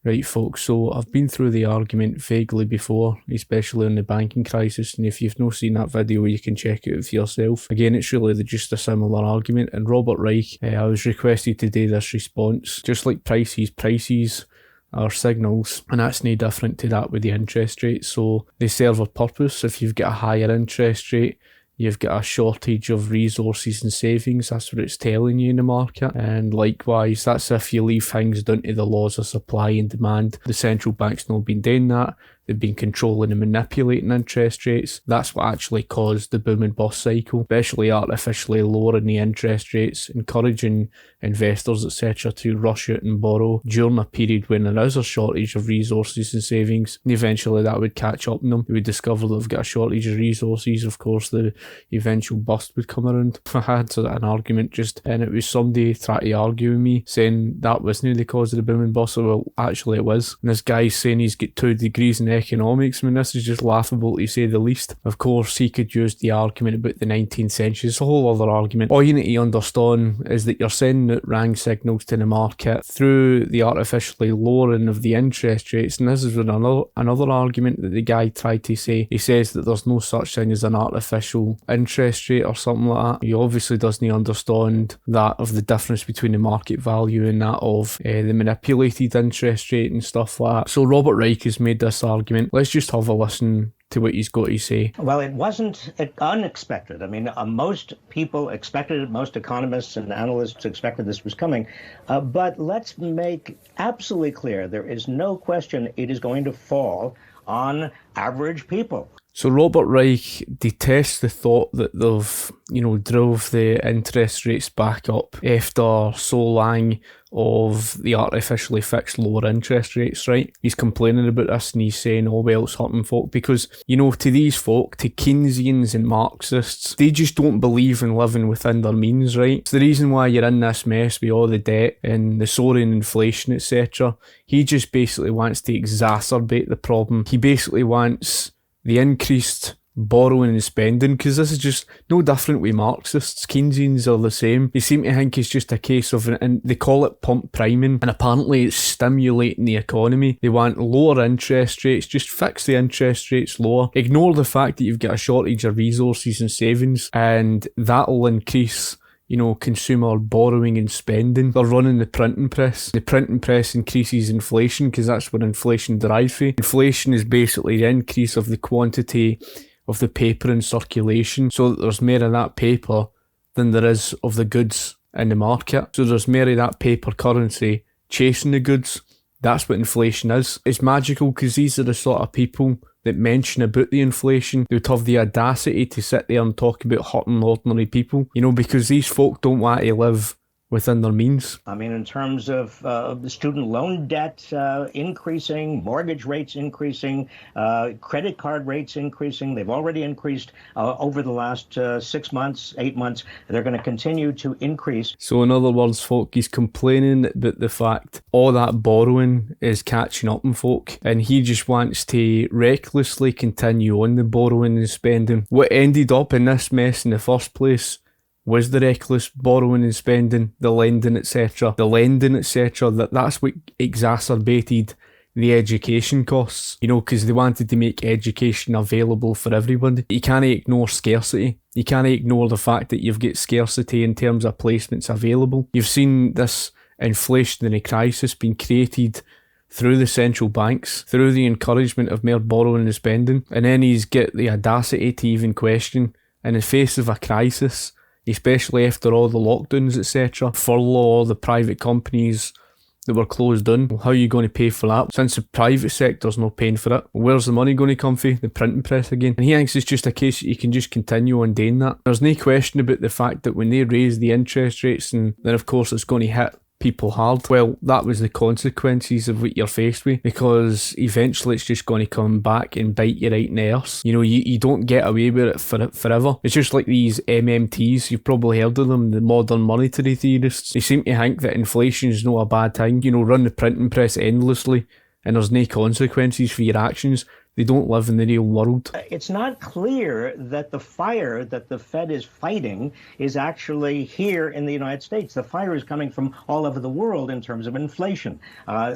Right, folks, so I've been through the argument vaguely before, especially on the banking crisis, and if you've not seen that video, you can check it out for yourself. Again, it's really just a similar argument, and Robert Reich, I was requested to do this response. Just like prices are signals, and that's no different to that with the interest rate. So they serve a purpose. If you've got a higher interest rate, you've got a shortage of resources and savings. That's what it's telling you in the market. And likewise, that's if you leave things down to the laws of supply and demand. The central bank's not been doing that. They've been controlling and manipulating interest rates. That's what actually caused the boom and bust cycle, especially artificially lowering the interest rates, encouraging investors, etc. to rush out and borrow during a period when there is a shortage of resources and savings. And eventually that would catch up on them. They would discover they've got a shortage of resources. Of course, the eventual bust would come around. I had an argument and it was somebody trying to argue with me, saying that wasn't the cause of the boom and bust. So, well, actually it was. And this guy's saying he's got 2 degrees in economics. I mean, this is just laughable to say the least. Of course, he could use the argument about the 19th century. It's a whole other argument. All you need to understand is that you're sending out wrong signals to the market through the artificially lowering of the interest rates. And this is another argument that the guy tried to say. He says that there's no such thing as an artificial interest rate or something like that. He obviously doesn't understand that of the difference between the market value and that of the manipulated interest rate and stuff like that. So Robert Reich has made this argument. Let's just have a listen to what he's got to say. Well, it wasn't unexpected. I mean, most people expected it. Most economists and analysts expected this was coming. But let's make absolutely clear, there is no question it is going to fall on average people. So Robert Reich detests the thought that they've, drove the interest rates back up after so long of the artificially fixed lower interest rates, right? He's complaining about this and he's saying, oh, well, it's hurting folk because, to these folk, to Keynesians and Marxists, they just don't believe in living within their means, right? It's the reason why you're in this mess with all the debt and the soaring inflation, etc. He just basically wants to exacerbate the problem. He basically wants the increased borrowing and spending, because this is just no different with Marxists. Keynesians are the same. They seem to think it's just a case of, and they call it pump priming, and apparently it's stimulating the economy. They want lower interest rates, just fix the interest rates lower. Ignore the fact that you've got a shortage of resources and savings, and that'll increase consumer borrowing and spending. They're running the printing press. The printing press increases inflation because that's where inflation derives from. Inflation is basically the increase of the quantity of the paper in circulation, so that there's more of that paper than there is of the goods in the market. So there's more of that paper currency chasing the goods. That's what inflation is. It's magical because these are the sort of people that mention about the inflation. They would have the audacity to sit there and talk about hurting ordinary people, because these folk don't want to live within their means. I mean, in terms of the student loan debt increasing, mortgage rates increasing, credit card rates increasing, they've already increased over the last 6 months, 8 months. They're going to continue to increase. So in other words, folk, he's complaining about the fact all that borrowing is catching up on folk, and he just wants to recklessly continue on the borrowing and spending. What ended up in this mess in the first place was the reckless borrowing and spending, the lending, etc. That's what exacerbated the education costs, because they wanted to make education available for everybody. You can't ignore scarcity. You can't ignore the fact that you've got scarcity in terms of placements available. You've seen this inflationary crisis being created through the central banks, through the encouragement of more borrowing and spending. And then he's got the audacity to even question, in the face of a crisis, especially after all the lockdowns, etc., furlough all the private companies that were closed down. How are you going to pay for that? Since the private sector's not paying for it, where's the money going to come from? The printing press again. And he thinks it's just a case that you can just continue on doing that. There's no question about the fact that when they raise the interest rates, and then of course it's going to hit people hard. Well, that was the consequences of what you're faced with, because eventually it's just going to come back and bite you right in the arse. You don't get away with it forever. It's just like these MMTs, you've probably heard of them, the modern monetary theorists. They seem to think that inflation is not a bad thing. Run the printing press endlessly and there's no consequences for your actions. They don't live in the real world. It's not clear that the fire that the Fed is fighting is actually here in the United States. The fire is coming from all over the world in terms of inflation.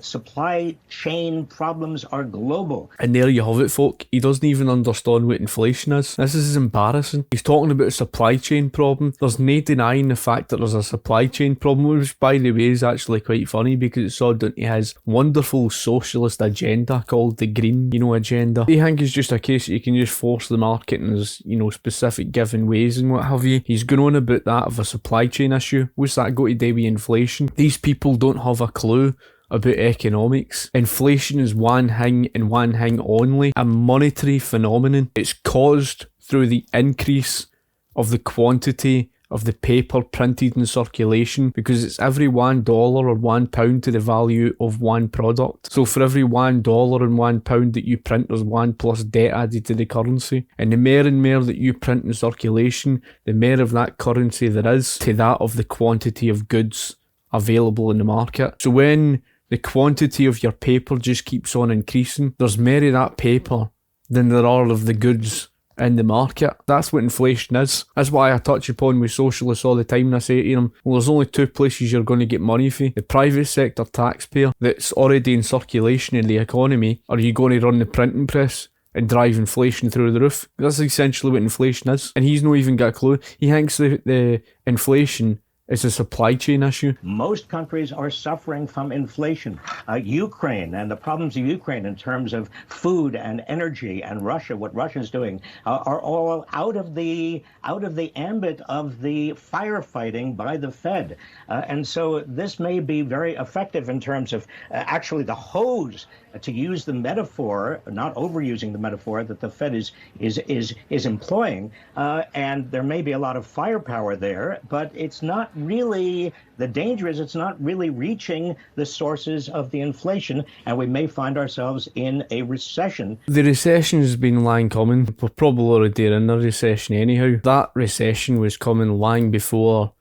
Supply chain problems are global. And there you have it, folk. He doesn't even understand what inflation is. This is embarrassing. He's talking about a supply chain problem. There's no denying the fact that there's a supply chain problem, which, by the way, is actually quite funny because it's all down to his wonderful socialist agenda called the Green, agenda. I think it's just a case that you can just force the market in specific given ways and what have you. He's going on about that of a supply chain issue. What's that got to do with inflation? These people don't have a clue about economics. Inflation is one thing and one thing only, a monetary phenomenon. It's caused through the increase of the quantity of the paper printed in circulation, because it's every $1 or £1 to the value of one product. So for every $1 and £1 that you print, there's one plus debt added to the currency. And the more and more that you print in circulation, the more of that currency there is to that of the quantity of goods available in the market. So when the quantity of your paper just keeps on increasing, there's more of that paper than there are of the goods in the market. That's what inflation is. That's why I touch upon with socialists all the time, and I say to them, well, there's only two places you're going to get money for. The private sector taxpayer that's already in circulation in the economy, or are you going to run the printing press and drive inflation through the roof? That's essentially what inflation is. And he's not even got a clue. He thinks the inflation is a supply chain issue. Most countries are suffering from inflation. Ukraine and the problems of Ukraine in terms of food and energy, and Russia, what Russia's doing, are all out of the ambit of the firefighting by the Fed. And so this may be very effective in terms of actually the hose, to use the metaphor, not overusing the metaphor that the Fed is employing. And there may be a lot of firepower there, but it's not really, the danger is it's not really reaching the sources of the inflation, and we may find ourselves in a recession. The recession has been long coming. We're probably already in a recession anyhow. That recession was coming long before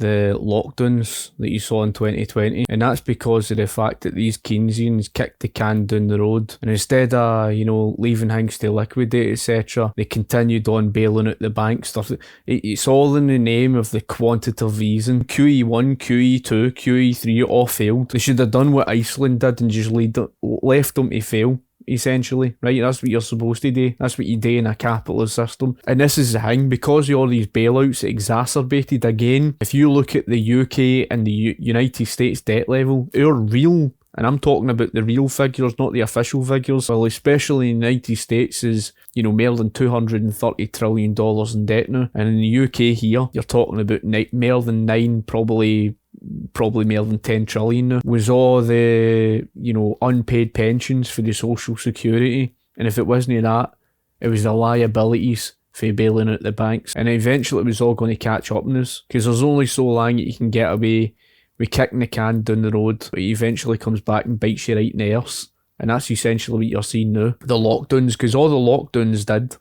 the lockdowns that you saw in 2020, and that's because of the fact that these Keynesians kicked the can down the road, and instead of leaving things to liquidate, etc., they continued on bailing out the banks. It's all in the name of the quantitative easing. QE1, QE2, QE3 all failed. They should have done what Iceland did and just left them to fail, essentially, right? That's what you're supposed to do. That's what you do in a capitalist system. And this is the thing, because of all these bailouts, exacerbated again. If you look at the UK and the United States debt level, our real, and I'm talking about the real figures, not the official figures, well, especially in the United States is, more than $230 trillion in debt now. And in the UK here, you're talking about more than 9, probably more than 10 trillion now, was all the, unpaid pensions for the social security. And if it wasn't that, it was the liabilities for bailing out the banks. And eventually it was all going to catch up on us, because there's only so long that you can get away with kicking the can down the road, but it eventually comes back and bites you right in the arse. And that's essentially what you're seeing now. The lockdowns, because all the lockdowns did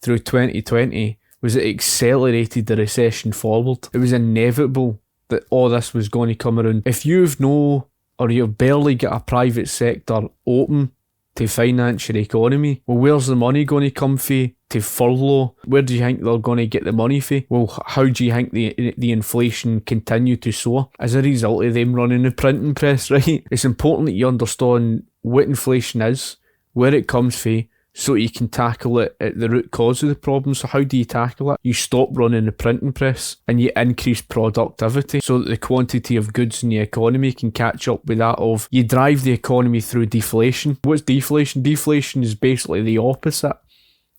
through 2020 was it accelerated the recession forward. It was inevitable that all this was going to come around. If you've barely got a private sector open to finance your economy, well, where's the money going to come from to furlough? Where do you think they're going to get the money from? Well, how do you think the inflation continue to soar? As a result of them running the printing press, right? It's important that you understand what inflation is, where it comes from, so you can tackle it at the root cause of the problem. So how do you tackle it? You stop running the printing press and you increase productivity so that the quantity of goods in the economy can catch up with that of, you drive the economy through deflation. What's deflation? Deflation is basically the opposite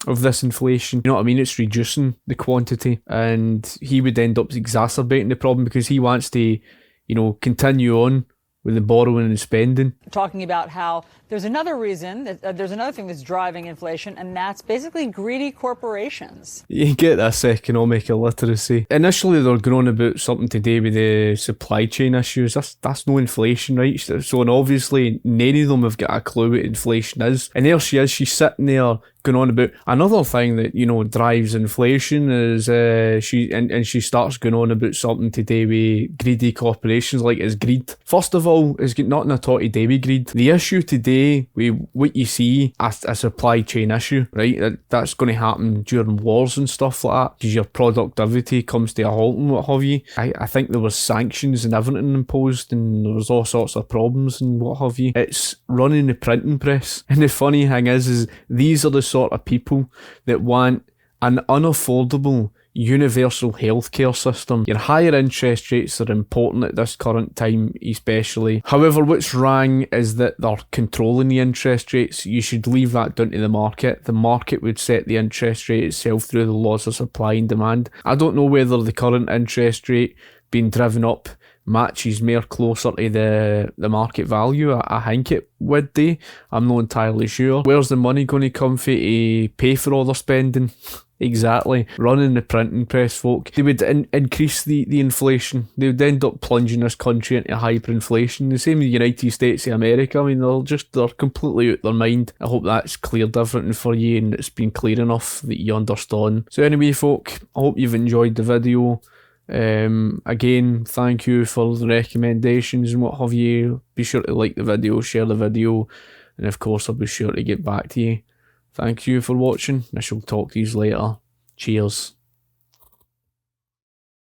of this inflation. You know what I mean? It's reducing the quantity, and he would end up exacerbating the problem because he wants to, continue on with the borrowing and spending. Talking about how there's another reason, there's another thing that's driving inflation, and that's basically greedy corporations. You get this economic illiteracy. Initially, they're going on about something to do with the supply chain issues. That's no inflation, right? So, and obviously, none of them have got a clue what inflation is. And there she is, she's sitting there going on about another thing that, drives inflation is she starts going on about something to do with greedy corporations, like it's greed. First of all, it's got nothing at all to do with greed. The issue today with what you see as a supply chain issue, right? That's going to happen during wars and stuff like that, because your productivity comes to a halt and what have you. I think there was sanctions and everything imposed, and there was all sorts of problems and what have you. It's running the printing press. And the funny thing is these are the sort of people that want an unaffordable universal healthcare system. Your higher interest rates are important at this current time especially. However, what's wrong is that they're controlling the interest rates. You should leave that down to the market. The market would set the interest rate itself through the laws of supply and demand. I don't know whether the current interest rate being driven up matches more closer to the market value. I think it would do. I'm not entirely sure. Where's the money going to come from to pay for all their spending? Exactly. Running the printing press, folk. They would increase the inflation. They would end up plunging this country into hyperinflation. The same with the United States of America. I mean, they're completely out of their mind. I hope that's cleared everything for you and it's been clear enough that you understand. So anyway, folk, I hope you've enjoyed the video. Again, thank you for the recommendations and what have you. Be sure to like the video, share the video, and of course I'll be sure to get back to you. Thank you for watching. I shall talk to you later. Cheers.